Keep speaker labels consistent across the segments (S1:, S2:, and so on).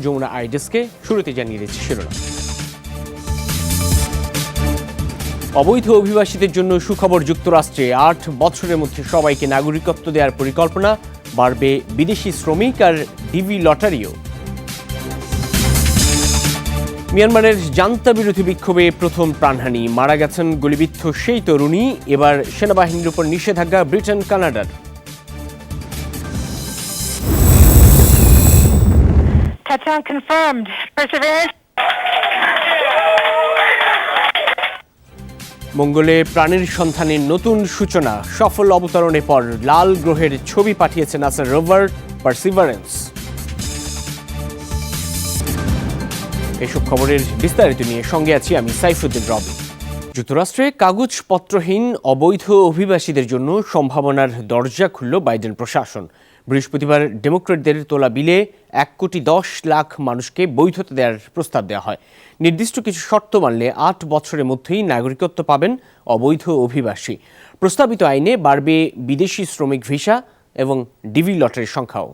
S1: যমুনা আইডেসকে শুরুতে জানিয়ে দিচ্ছে শিরোনাম। অবৈধ অভিবাসীদের জন্য সুখবর, যুক্তরাষ্ট্রে ৮ বছরের মধ্যে সবাইকে নাগরিকত্ব দেওয়ার পরিকল্পনা, বাড়বে বিদেশি শ্রমিক আর ডিভি লটারিও। মিয়ানমারের জান্তা বিরোধী বিক্ষোভে প্রথম প্রাণহানি, মারা গেছেন গুলিবিদ্ধ সেই তরুণী। এবার সেনাবাহিনীর উপর নিষেধাজ্ঞা ব্রিটেন কানাডার। মঙ্গলে প্রাণের সন্ধানের নতুন সূচনা, সফল অবতরণের পর লাল গ্রহের ছবি পাঠিয়েছে নাসার রোভার পারসিভারেন্স। এসব খবরের বিস্তারিত নিয়ে সঙ্গে আছি আমি সাইফুদ্দিন রবি। যুক্তরাষ্ট্রে কাগজপত্রহীন অবৈধ অভিবাসীদের জন্য সম্ভাবনার দরজা খুলল বাইডেন প্রশাসন। বৃহস্পতিবার ডেমোক্র্যাটদের তোলা বিলে 1,10,00,000 মানুষকে বৈধতা দেওয়ার প্রস্তাব দেওয়া হয়। নির্দিষ্ট কিছু শর্ত মানলে 8 বছরের মধ্যেই নাগরিকত্ব পাবেন অবৈধ অভিবাসী। প্রস্তাবিত আইনে বাড়বে বিদেশি শ্রমিক ভিসা এবং ডিভি লটারির সংখ্যাও।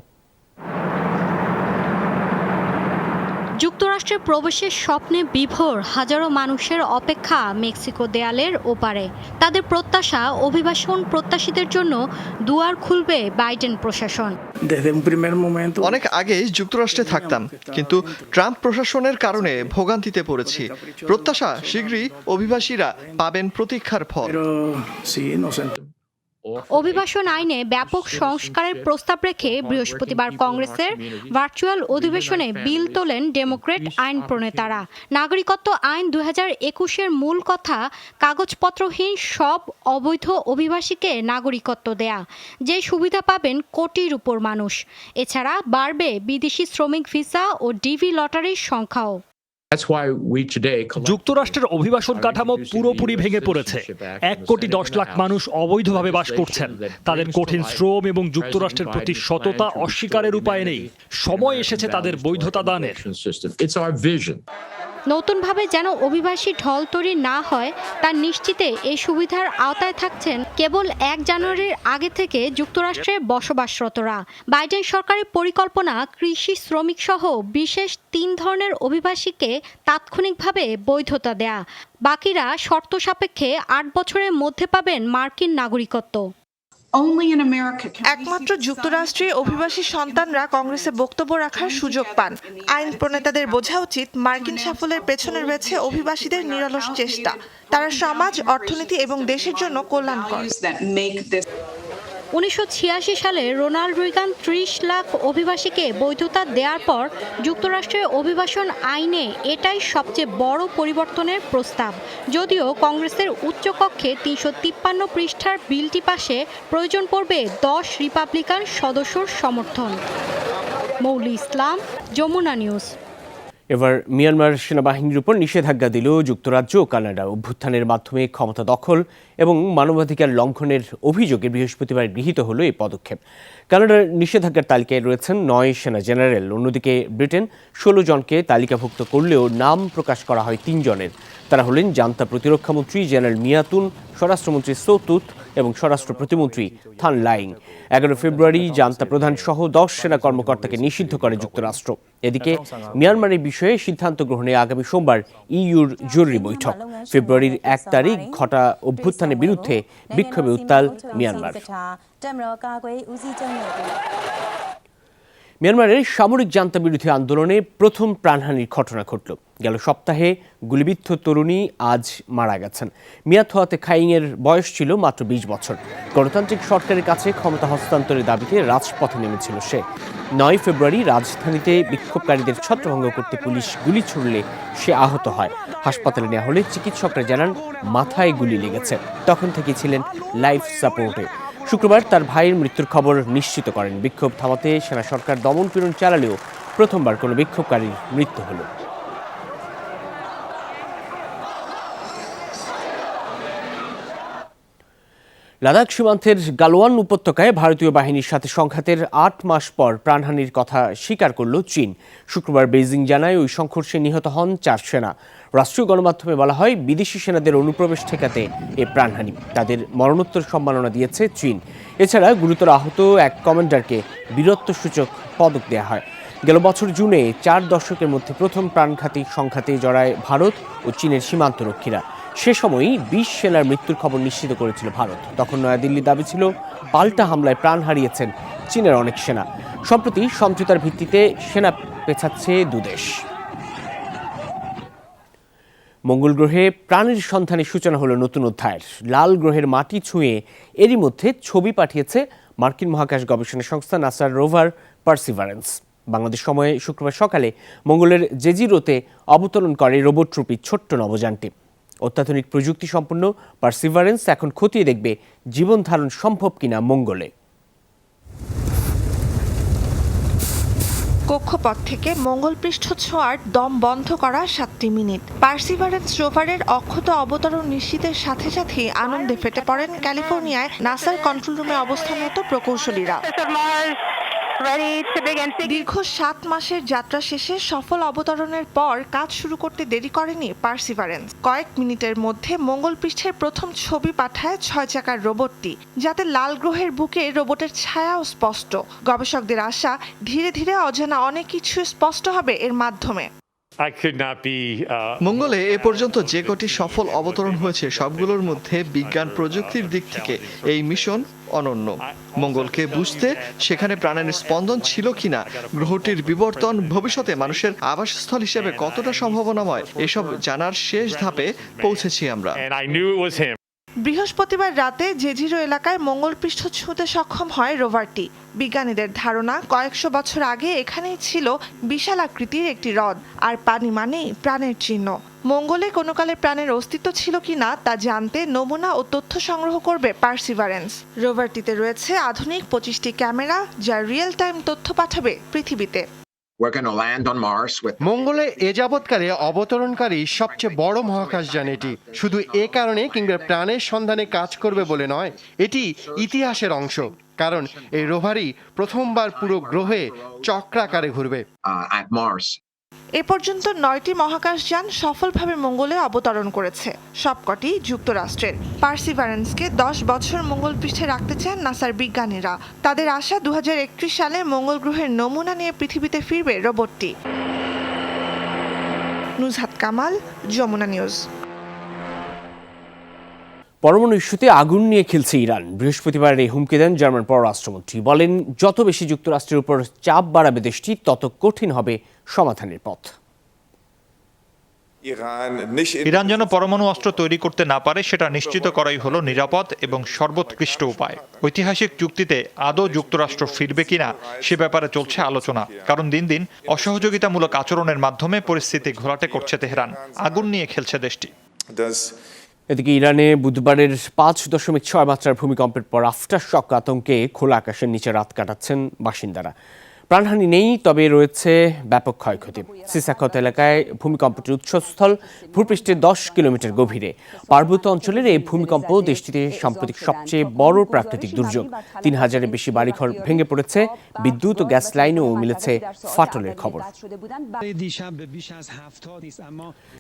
S2: যুক্তরাষ্ট্রে প্রবেশের স্বপ্নে বিভোর হাজারো মানুষের অপেক্ষা মেক্সিকো দেয়ালের ওপারে। তাদের প্রত্যাশা, অভিবাসন প্রত্যাশীদের জন্য দুয়ার খুলবে বাইডেন প্রশাসন।
S3: অনেক আগেই যুক্তরাষ্ট্রে থাকতাম, কিন্তু ট্রাম্প প্রশাসনের কারণে ভোগান্তিতে পড়েছি। প্রত্যাশা, শীঘ্রই অভিবাসীরা পাবেন প্রতীক্ষার ফল।
S2: অভিবাসন আইনে ব্যাপক সংস্কারের প্রস্তাব রেখে বৃহস্পতিবার কংগ্রেসের ভার্চুয়াল অধিবেশনে বিল তোলেন ডেমোক্র্যাট আইন প্রণেতারা। নাগরিকত্ব আইন 2021-এর মূল কথা কাগজপত্রহীন সব অবৈধ অভিবাসীকে নাগরিকত্ব দেয়া, যে সুবিধা পাবেন কোটির উপর মানুষ। এছাড়া বাড়বে বিদেশি শ্রমিক ভিসা ও ডিভি লটারির সংখ্যাও।
S4: যুক্তরাষ্ট্রের অভিবাসন কাঠামো পুরোপুরি ভেঙে পড়েছে। 1,10,00,000 মানুষ অবৈধভাবে বাস করছেন। তাদের কঠিন শ্রম এবং যুক্তরাষ্ট্রের প্রতি সততা অস্বীকারের উপায় নেই। সময় এসেছে তাদের বৈধতা দানের।
S2: নতুনভাবে যেন অভিবাসী ঢল তৈরি না হয় তা নিশ্চিতে এই সুবিধার আওতায় থাকছেন কেবল 1 জানুয়ারির আগে থেকে যুক্তরাষ্ট্রে বসবাসরতরা। বাইডেন সরকারের পরিকল্পনা কৃষি শ্রমিক সহ বিশেষ 3 ধরনের অভিবাসীকে তাৎক্ষণিকভাবে বৈধতা দেয়া। বাকিরা শর্ত সাপেক্ষে 8 বছরের মধ্যে পাবেন মার্কিন নাগরিকত্ব।
S5: একমাত্র যুক্তরাষ্ট্রে অভিবাসী সন্তানরা কংগ্রেসে বক্তব্য রাখার সুযোগ পান। আইন প্রণেতাদের বোঝা উচিত, মার্কিন সাফল্যের পেছনে রয়েছে অভিবাসীদের নিরলস চেষ্টা। তারা সমাজ, অর্থনীতি এবং দেশের জন্য কল্যাণকর।
S2: 1986 সালে রোনাল্ড রিগান 30 লাখ অভিবাসীকে বৈধতা দেওয়ার পর যুক্তরাষ্ট্রের অভিবাসন আইনে এটাই সবচেয়ে বড় পরিবর্তনের প্রস্তাব। যদিও কংগ্রেসের উচ্চকক্ষে 353 পৃষ্ঠার বিলটি পাশে প্রয়োজন পড়বে 10 রিপাবলিকান সদস্যর সমর্থন। মৌলি ইসলাম, যমুনা নিউজ।
S1: এবার মিয়ানমার সেনাবাহিনীর উপর নিষেধাজ্ঞা দিল যুক্তরাজ্য ও কানাডা। অভ্যুত্থানের মাধ্যমে ক্ষমতা দখল এবং মানবাধিকার লঙ্ঘনের অভিযোগে বৃহস্পতিবার গৃহীত হলো এই পদক্ষেপ। কানাডার নিষেধাজ্ঞার তালিকায় রয়েছেন 9 সেনা জেনারেল। অন্যদিকে ব্রিটেন 16 জনকে তালিকাভুক্ত করলেও নাম প্রকাশ করা হয় 3 জনের। তারা হলেন জান্তা প্রতিরক্ষামন্ত্রী জেনারেল মিয়াতুন, স্বরাষ্ট্রমন্ত্রী সৌতুত এবং স্বরাষ্ট্র প্রতিমন্ত্রী থান লাইং। 11 ফেব্রুয়ারি জান্তা প্রধান সহ 10 সেনা কর্মকর্তাকে নিষিদ্ধ করে যুক্তরাষ্ট্র। এদিকে মিয়ানমারের বিষয়ে সিদ্ধান্ত গ্রহণে আগামী সোমবার ইইউর জরুরি বৈঠক। ফেব্রুয়ারির 1 তারিখ ঘটা অভ্যুত্থানের বিরুদ্ধে বিক্ষোভে উত্তাল মিয়ানমার। মিয়ানমারের সামরিক জান্তা বিরোধী আন্দোলনে প্রথম প্রাণহানির ঘটনা ঘটল। গেল সপ্তাহে গুলিবিদ্ধ তরুণী আজ মারা গেছেন। মিয়াথোয়াতে খাইংয়ের বয়স ছিল মাত্র 20 বছর। গণতান্ত্রিক সরকারের কাছে ক্ষমতা হস্তান্তরের দাবিতে রাজপথে নেমেছিল সে। 9 ফেব্রুয়ারি রাজধানীতে বিক্ষোভকারীদের ছত্রভঙ্গ করতে পুলিশ গুলি ছুড়লে সে আহত হয়। হাসপাতালে নেওয়া হলে চিকিৎসকরা জানান মাথায় গুলি লেগেছে। তখন থেকে ছিলেন লাইফ সাপোর্টে। শুক্রবার তার ভাইয়ের মৃত্যুর খবর নিশ্চিত করেন। বিক্ষোভ থামাতে সেনা সরকার দমন-পীড়ন চালালেও প্রথমবার কোনো বিক্ষোভকারীর মৃত্যু হলো। লাদাখ সীমান্তের গালওয়ান উপত্যকায় ভারতীয় বাহিনীর সাথে সংঘাতের 8 মাস পর প্রাণহানির কথা স্বীকার করল চীন। শুক্রবার বেইজিং জানায় ওই সংঘর্ষে নিহত হন 4 সেনা। রাষ্ট্রীয় গণমাধ্যমে বলা হয়, বিদেশি সেনাদের অনুপ্রবেশ ঠেকাতে এ প্রাণহানি। তাদের মরণোত্তর সম্মাননা দিয়েছে চীন। এছাড়া গুরুতর আহত এক কমান্ডারকে বীরত্বসূচক পদক দেওয়া হয়। গেল বছর জুনে 4 দশকের মধ্যে প্রথম প্রাণঘাতী সংঘাতে জড়ায় ভারত ও চীনের সীমান্তরক্ষীরা। সে সময়ই 20 সেনার মৃত্যুর খবর নিশ্চিত করেছিল ভারত। তখন নয়াদিল্লির দাবি ছিল পাল্টা হামলায় প্রাণ হারিয়েছেন চীনের অনেক সেনা। সম্প্রতি সমঝোতার ভিত্তিতে সেনা পেছাচ্ছে দুদেশ। মঙ্গল গ্রহে প্রাণের সন্ধানের সূচনা হলো নতুন অধ্যায়ের। লাল গ্রহের মাটি ছুঁয়ে এরই মধ্যে ছবি পাঠিয়েছে মার্কিন মহাকাশ গবেষণা সংস্থা নাসার রোভার পার্সিভারেন্স। বাংলাদেশ সময়ে শুক্রবার সকালে মঙ্গলের জেজিরোতে অবতরণ করে রোবটরূপী ছোট্ট নভোযানটি। অত্যাধুনিক প্রযুক্তি সম্পন্ন পার্সিভারেন্স এখন খতিয়ে দেখবে জীবন ধারণ সম্ভব কিনা মঙ্গলে।
S5: কক্ষপথ থেকে মঙ্গল পৃষ্ঠ ছোঁয়ার দম বন্ধ করা 7টি মিনিট। পার্সিভারেন্স রোভারের অক্ষত অবতরণ নিশ্চিতের সাথে সাথেই আনন্দে ফেটে পড়েন ক্যালিফোর্নিয়ায় নাসার কন্ট্রোল রুমে অবস্থানরত প্রকৌশলীরা। দীর্ঘ 7 মাসের যাত্রা শেষে সফল অবতরণের পর কাজ শুরু করতে দেরি করেনি পার্সিভারেন্স। কয়েক মিনিটের মধ্যে মঙ্গল পৃষ্ঠের প্রথম ছবি পাঠায় 6 চাকার রোবটটি, যাতে লাল গ্রহের বুকে রোবটের ছায়াও স্পষ্ট। গবেষকদের আশা, ধীরে ধীরে অজানা অনেক কিছু স্পষ্ট হবে এর মাধ্যমে।
S3: মঙ্গলে এ পর্যন্ত যে কটি সফল অবতরণ হয়েছে সবগুলোর মধ্যে বিজ্ঞান প্রযুক্তির দিক থেকে এই মিশন অনন্য। মঙ্গলকে বুঝতে, সেখানে প্রাণের স্পন্দন ছিল কিনা, গ্রহটির বিবর্তন ভবিষ্যতে মানুষের আবাসস্থল হিসেবে কতটা সম্ভাবনাময়, এসব জানার শেষ ধাপে পৌঁছেছি আমরা।
S5: বৃহস্পতিবার রাতে জেজিরো এলাকায় মঙ্গল পৃষ্ঠ ছুঁতে সক্ষম হয় রোভারটি। বিজ্ঞানীদের ধারণা, কয়েকশো বছর আগে এখানেই ছিল বিশাল আকৃতির একটি হ্রদ, আর পানি মানেই প্রাণের চিহ্ন। মঙ্গলে কোনো কালে প্রাণের অস্তিত্ব ছিল কিনা তা জানতে নমুনা ও তথ্য সংগ্রহ করবে পার্সিভারেন্স। রোভারটিতে রয়েছে আধুনিক 25টি ক্যামেরা, যা রিয়েল টাইম তথ্য পাঠাবে পৃথিবীতে।
S6: মঙ্গলে এ যাবৎকালে অবতরণকারী সবচেয়ে বড় মহাকাশযান এটি। শুধু এ কারণে কিংবা প্রাণের সন্ধানে কাজ করবে বলে নয়, এটি ইতিহাসের অংশ। কারণ এই রোভারই প্রথমবার পুরো গ্রহে চক্রাকারে ঘুরবে।
S5: এ পর্যন্ত 9টি মহাকাশযান সফলভাবে মঙ্গলে অবতরণ করেছে, সবকটি যুক্তরাষ্ট্রের। পার্সিভারেন্সকে 10 বছর মঙ্গল পৃষ্ঠে রাখতে চান নাসার বিজ্ঞানীরা। তাদের আশা, 2031 সালে মঙ্গল গ্রহের নমুনা নিয়ে পৃথিবীতে ফিরবে রোবটটি। নুজহাত কামাল, যমুনা নিউজ।
S1: পরমাণু ইস্যুতে আগুন নিয়ে খেলছে ইরান। বৃহস্পতিবার এই হুমকি দেন জার্মান পররাষ্ট্রমন্ত্রী। বলেন, যত বেশি যুক্তরাষ্ট্রের উপর চাপ বাড়াবে দেশটি, তত কঠিন হবে সমাধানের পথ।
S7: ইরান যেন পরমাণু অস্ত্র তৈরি করতে না পারে, সেটা নিশ্চিত করাই হলো নিরাপদ এবং সর্বোৎকৃষ্ট উপায়। ঐতিহাসিক চুক্তিতে আদৌ যুক্তরাষ্ট্র ফিরবে কিনা সে ব্যাপারে চলছে আলোচনা, কারণ দিন দিন অসহযোগিতামূলক আচরণের মাধ্যমে পরিস্থিতি ঘোলাটে করছে তেহরান। আগুন নিয়ে খেলছে দেশটি।
S1: এদিকে ইরানে বুধবারের 5.6 মাত্রার ভূমিকম্পের পর আফটার শক আতঙ্কে খোলা আকাশের নিচে রাত কাটাচ্ছেন বাসিন্দারা। প্রাণহানি নেই, তবে রয়েছে ব্যাপক ক্ষয়ক্ষতি। সিসাকত এলাকায় ভূমিকম্পটির উৎসস্থল ভূপৃষ্ঠে 10 কিলোমিটার গভীরে। পার্বত্য অঞ্চলের এই ভূমিকম্প দেশটিতে সাম্প্রতিক সবচেয়ে বড় প্রাকৃতিক দুর্যোগ। 3000-এর বেশি বাড়িঘর ভেঙে পড়েছে, বিদ্যুৎ ও গ্যাস লাইনেও মিলেছে ফাটলের খবর।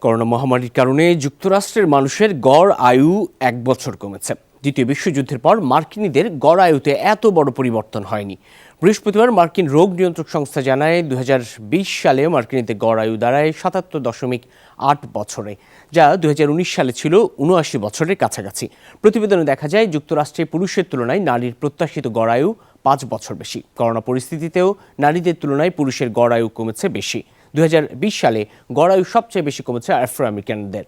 S1: করোনা মহামারীর কারণে যুক্তরাষ্ট্রের মানুষের গড় আয়ু 1 বছর কমেছে। দ্বিতীয় বিশ্বযুদ্ধের পর মার্কিনীদের গড় আয়ুতে এত বড় পরিবর্তন হয়নি। বৃহস্পতিবার মার্কিন রোগ নিয়ন্ত্রক সংস্থা জানায়, 2020 সালে মার্কিনীদের গড় আয়ু দাঁড়ায় 77.8 বছরে, যা 2019 সালে ছিল 79 বছরের কাছাকাছি। প্রতিবেদনে দেখা যায়, যুক্তরাষ্ট্রে পুরুষের তুলনায় নারীর প্রত্যাশিত গড় আয়ু 5 বছর বেশি। করোনা পরিস্থিতিতেও নারীদের তুলনায় পুরুষের গড় আয়ু কমেছে বেশি। 2020 সালে গড় আয়ু সবচেয়ে বেশি কমেছে আফ্রো আমেরিকানদের।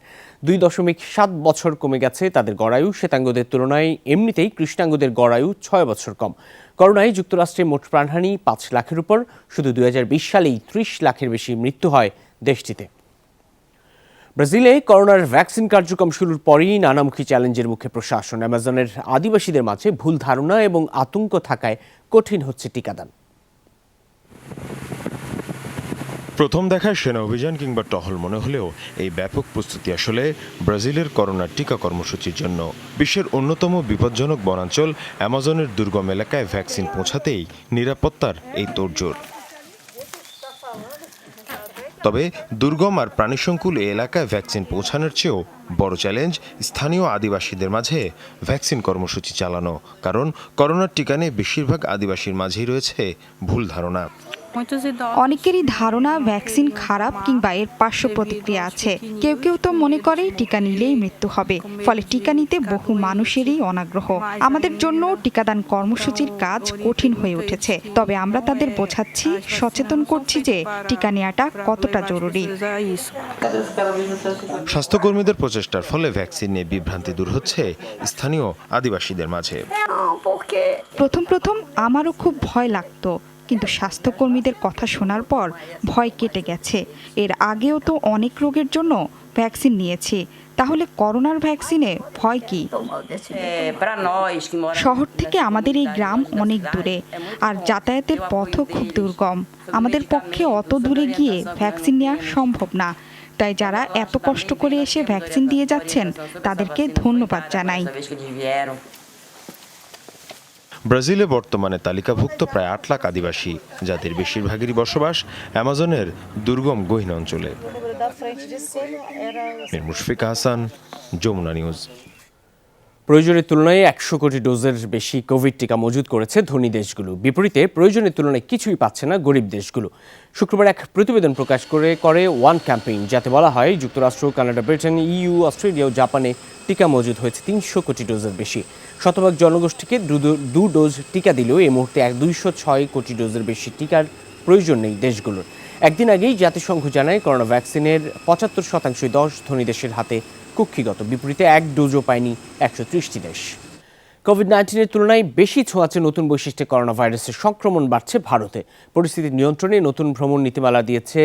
S1: 2.7 বছর কমে গেছে তাদের গড় আয়ু। শ্বেতাঙ্গদের তুলনায় এমনিতেই কৃষ্ণাঙ্গদের গড় আয়ু 6 বছর কম। করোনায় যুক্তরাষ্ট্রে মোট প্রাণহানি 5 লাখের উপর। শুধু 2020 সালেই 30 লাখের বেশি মৃত্যু হয় দেশটিতে। ব্রাজিলে করোনার ভ্যাকসিন কার্যক্রম শুরুর পরই নানামুখী চ্যালেঞ্জের মুখে প্রশাসন। অ্যামাজনের আদিবাসীদের মাঝে ভুল ধারণা এবং আতঙ্ক থাকায় কঠিন হচ্ছে টিকাদান।
S8: প্রথম দেখায় সেনা অভিযান কিংবা টহল মনে হলেও এই ব্যাপক প্রস্তুতি আসলে ব্রাজিলের করোনার টিকা কর্মসূচির জন্য। বিশ্বের অন্যতম বিপজ্জনক বনাঞ্চল অ্যামাজনের দুর্গম এলাকায় ভ্যাকসিন পৌঁছাতেই নিরাপত্তার এই তোড়জোড়। তবে দুর্গম আর প্রাণীসংকুল এই এলাকায় ভ্যাকসিন পৌঁছানোর চেয়েও বড় চ্যালেঞ্জ স্থানীয় আদিবাসীদের মাঝে ভ্যাকসিন কর্মসূচি চালানো। কারণ করোনার টিকা নিয়ে বেশিরভাগ আদিবাসীর মাঝেই রয়েছে ভুল ধারণা।
S9: অনেকেরই ধারণা ভ্যাকসিন খারাপ কিংবা এর পার্শ্ব প্রতিক্রিয়া আছে। কেউ কেউ তো মনে করে টিকা নিলেই মৃত্যু হবে, ফলে টিকা নিতে বহু মানুষেরই অনাগ্রহ। আমাদের জন্য টিকাদান কর্মসূচির কাজ কঠিন হয়ে উঠেছে, তবে আমরা তাদের বোঝাচ্ছি, সচেতন করছি যে টিকা নেওয়াটা কতটা জরুরি।
S8: স্বাস্থ্যকর্মীদের প্রচেষ্টার ফলে ভ্যাকসিন নিয়ে বিভ্রান্তি দূর হচ্ছে স্থানীয় আদিবাসীদের মাঝে।
S9: প্রথম আমারও খুব ভয় লাগতো, কিন্তু স্বাস্থ্যকর্মীদের কথা শোনার পর ভয় কেটে গেছে। এর আগেও তো অনেক রোগের জন্য ভ্যাকসিন নিয়েছি, তাহলে করোনার ভ্যাকসিনে ভয় কি? শহর থেকে আমাদের এই গ্রাম অনেক দূরে, আর যাতায়াতের পথও খুব দুর্গম। আমাদের পক্ষে অত দূরে গিয়ে ভ্যাকসিন নেওয়া সম্ভব না। তাই যারা এত কষ্ট করে এসে ভ্যাকসিন দিয়ে যাচ্ছেন তাদেরকে ধন্যবাদ জানাই।
S8: ব্রাজিলে বর্তমানে তালিকাভুক্ত প্রায় ৮ লাখ আদিবাসী, যাদের বেশিরভাগেরই বসবাস অ্যামাজনের দুর্গম গহীন অঞ্চলে। মুশফিকা হাসান, যমুনা নিউজ।
S1: প্রয়োজনের তুলনায় ১০০ কোটি ডোজের বেশি কোভিড টিকা মজুত করেছে ধনী দেশগুলো। বিপরীতে প্রয়োজনের তুলনায় কিছুই পাচ্ছে না গরিব দেশগুলো। শুক্রবার এক প্রতিবেদন প্রকাশ করে ওয়ান ক্যাম্পেইন, যাতে বলা হয় যুক্তরাষ্ট্র, কানাডা, ব্রিটেন, ইইউ, অস্ট্রেলিয়া ও জাপানে টিকা মজুত হয়েছে ৩০০ কোটি ডোজের বেশি। শতভাগ জনগোষ্ঠীকে ২ ডোজ টিকা দিলেও এই মুহূর্তে ২০৬ কোটি ডোজের বেশি টিকার প্রয়োজন নেই দেশগুলোর। একদিন আগেই জাতিসংঘ জানায় করোনা ভ্যাকসিনের ৭৫%ই ১০ ধনী দেশের হাতে কক্ষিগত। বিপরীতে ১ ডোজও পায়নি ১৩০টি দেশ। কোভিড-১৯-এর তুলনায় বেশি ছোঁয়াচে নতুন বৈশিষ্ট্যে করোনা ভাইরাসের সংক্রমণ বাড়ছে ভারতে। পরিস্থিতি নিয়ন্ত্রণে নতুন ভ্রমণ নীতিমালা দিয়েছে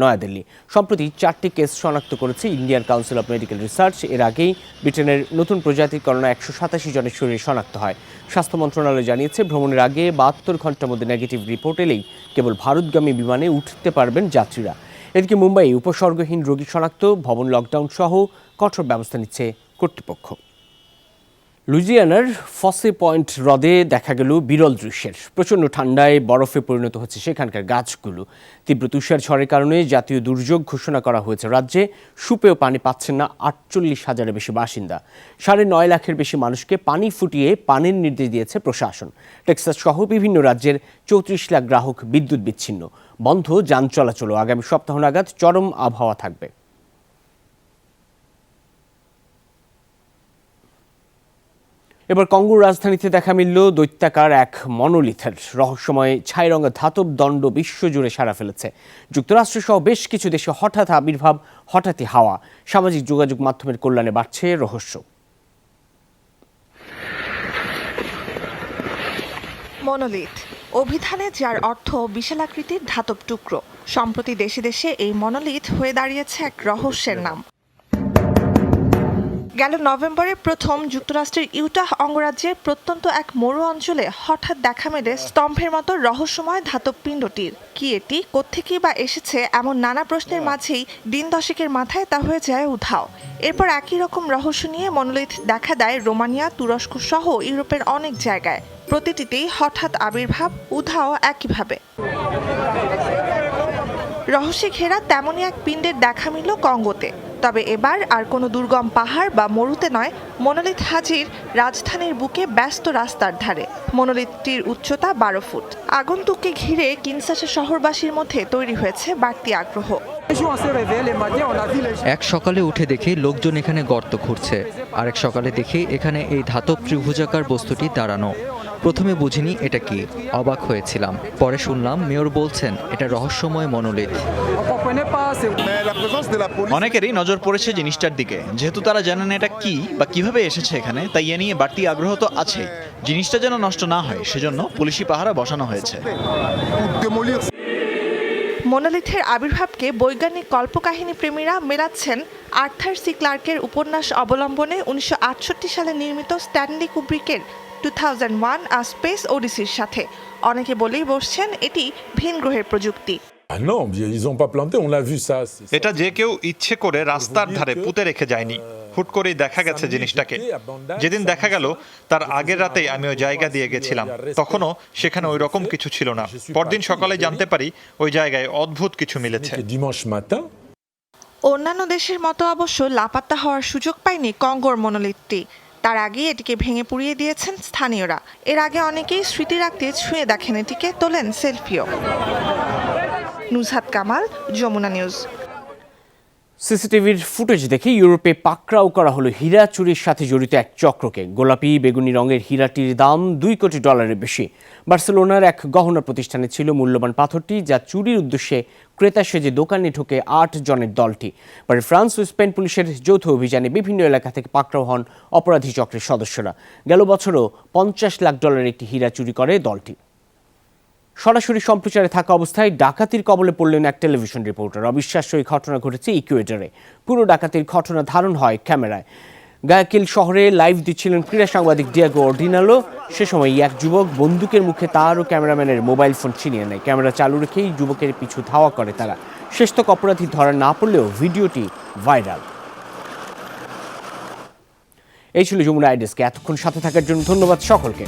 S1: নয়াদিল্লি। সম্প্রতি 4টি কেস শনাক্ত করেছে Indian council of medical research. এর আগেই ব্রিটেনের নতুন প্রজাতির করোনা ১৮৭ জনের শরীরে শনাক্ত হয়। স্বাস্থ্য মন্ত্রণালয় জানিয়েছে, ভ্রমণের আগে ৭২ ঘন্টার মধ্যে নেগেটিভ রিপোর্ট এলেই কেবল ভারতগামী বিমানে উঠতে পারবেন যাত্রীরা। এদিকে মুম্বাই উপসর্গহীন রোগী শনাক্ত, ভবন লকডাউন সহ কঠোর ব্যবস্থা নিচ্ছে কর্তৃপক্ষ। লুইজিয়ানার ফসে পয়েন্ট হ্রদে দেখা গেল বিরল দৃশ্যের। প্রচণ্ড ঠান্ডায় বরফে পরিণত হচ্ছে সেখানকার গাছগুলো। তীব্র তুষার ঝড়ের কারণে জাতীয় দুর্যোগ ঘোষণা করা হয়েছে রাজ্যে। সুপেয় পানি পাচ্ছেন না ৪৮,০০০-এর বেশি বাসিন্দা। ৯.৫ লাখের বেশি মানুষকে পানি ফুটিয়ে পানির নির্দেশ দিয়েছে প্রশাসন। টেক্সাস সহ বিভিন্ন রাজ্যের ৩৪ লাখ গ্রাহক বিদ্যুৎ বিচ্ছিন্ন। বন্ধ যান চলাচলও। আগামী সপ্তাহ নাগাদ চরম আবহাওয়া থাকবে। এবার কঙ্গোর রাজধানীতে দেখা মিলল দৈত্যাকার এক মনোলিথের। রহস্যময় ছাইরঙা ধাতব দণ্ড বিশ্বজুড়ে সাড়া ফেলেছে। যুক্তরাষ্ট্রসহ বেশ কিছু দেশে হঠাৎ আবির্ভাব, হঠাৎই হাওয়া। সামাজিক যোগাযোগ মাধ্যমের কল্যাণে বাড়ছে রহস্য।
S5: মনোলিথ অভিধানে যার অর্থ বিশালাকৃতির ধাতব টুকরো। সম্প্রতি দেশে দেশে এই মনোলিথ হয়ে দাঁড়িয়েছে এক রহস্যের নাম। গেল নভেম্বরে প্রথম যুক্তরাষ্ট্রের ইউটাহ অঙ্গরাজ্যের প্রত্যন্ত এক মরু অঞ্চলে হঠাৎ দেখা মেলে স্তম্ভের মতো রহস্যময় ধাতব পিণ্ডটির। কি এটি, কোত্থেকেই বা এসেছে, এমন নানা প্রশ্নের মাঝেই দিন দশেকের মাথায় তা হয়ে যায় উধাও। এরপর একই রকম রহস্য নিয়ে মনোলিথ দেখা দেয় রোমানিয়া, তুরস্ক সহ ইউরোপের অনেক জায়গায়। প্রতিটিতেই হঠাৎ আবির্ভাব, উধাও একইভাবে। রহস্যে ঘেরা তেমনই এক পিণ্ডের দেখা মিলল কঙ্গোতে। তবে এবার আর কোনো দুর্গম পাহাড় বা মরুতে নয়, মনোলিথ হাজির রাজধানীর বুকে ব্যস্ত রাস্তার ধারে। মনোলিথটির উচ্চতা ১২ ফুট। আগন্তুককে ঘিরে কিনশাসা শহরবাসীর মধ্যে তৈরি হয়েছে বাড়তি আগ্রহ।
S10: এক সকালে উঠে দেখি লোকজন এখানে গর্ত খুঁড়ছে, আরেক সকালে দেখি এখানে এই ধাতব ত্রিভুজাকার বস্তুটি দাঁড়ানো। প্রথমে বুঝিনি এটা কি, অবাক হয়েছিলাম। পরে শুনলাম মেয়র বলছেন এটা রহস্যময় মনোলিথ।
S11: অনেকেরই নজর পড়েছে জিনিসটার দিকে। যেহেতু তারা জানেন এটা কি বা কিভাবে এসেছে এখানে, তাই এ নিয়ে বাড়তি আগ্রহ তো আছে। জিনিসটা যেন নষ্ট না হয় সেজন্য পুলিশি পাহারা বসানো হয়েছে।
S5: মনোলিথের আবির্ভাবকে বৈজ্ঞানিক কল্পকাহিনী প্রেমীরা মেলাচ্ছেন আর্থার সি ক্লার্কের উপন্যাস অবলম্বনে ১৯৬৮ সালে নির্মিত স্ট্যানলি কুব্রিকের 2001 আ স্পেস ওডিসির সাথে। অনেকে বলেই বসছেন এটি ভিন গ্রহের প্রযুক্তি।
S7: এটা যে কেউ ইচ্ছে করে রাস্তার ধারে পুঁতে রেখে যায়নি। হুট করেই দেখা গেছে জিনিসটাকে। যেদিন দেখা গেল তার আগের রাতেই আমি ওই জায়গা দিয়ে গেছিলাম। তখনও সেখানে ওই রকম কিছু ছিল না। পরদিন সকালে জানতে পারি ওই জায়গায় অদ্ভুত কিছু মিলেছে।
S5: অন্যান্য দেশের মতো অবশ্য লাপাত্তা হওয়ার সুযোগ পায়নি কঙ্গোর মনোলিথটি। তার আগে এটিকে ভেঙে পুড়িয়ে দিয়েছেন স্থানীয়রা। এর আগে অনেকেই স্মৃতি রাখতে ছুঁয়ে দেখেন এটিকে, তোলেন সেলফিও। নুজহাত কামাল, যমুনা নিউজ।
S1: সিসিটিভির ফুটেজ দেখে ইউরোপে পাকড়াও করা হলো হীরা চুরির সাথে জড়িত এক চক্রকে। গোলাপি বেগুনি রঙের হীরাটির দাম $2 কোটি বেশি। বার্সেলোনার এক গহনা প্রতিষ্ঠানে ছিল মূল্যবান পাথরটি, যা চুরির উদ্দেশ্যে ক্রেতা সেজে দোকানে ঢোকে 8 জনের দলটি। পরে ফ্রান্স ও স্পেন পুলিশের যৌথ অভিযানে বিভিন্ন এলাকা থেকে পাকড়াও হন অপরাধী চক্রের সদস্যরা। গেল বছরও $50 লাখ একটি হীরা চুরি করে দলটি। সরাসরি সম্প্রচারে থাকা অবস্থায় ডাকাতির কবলে পড়লেন এক টেলিভিশন রিপোর্টার। অবিশ্বাস্য এই ঘটনা ঘটেছে ইকুয়েডরে। পুরো ডাকাতির ঘটনা ধারণ হয় ক্যামেরায়। গায়াকিল শহরে লাইভ দিচ্ছিলেন ক্রীড়া সাংবাদিক ডিয়েগো অর্ডিনালো। সে সময় এক যুবক বন্দুকের মুখে তার ও ক্যামেরাম্যানের মোবাইল ফোন ছিনিয়ে নেয়। ক্যামেরা চালু রেখেই যুবকের পিছু ধাওয়া করে তারা। শেষতক অপরাধী ধরা না পড়লেও ভিডিওটি ভাইরাল। এই ছিল যমুনা আইডেস্কে। এতক্ষণ সাথে থাকার জন্য ধন্যবাদ সকলকে।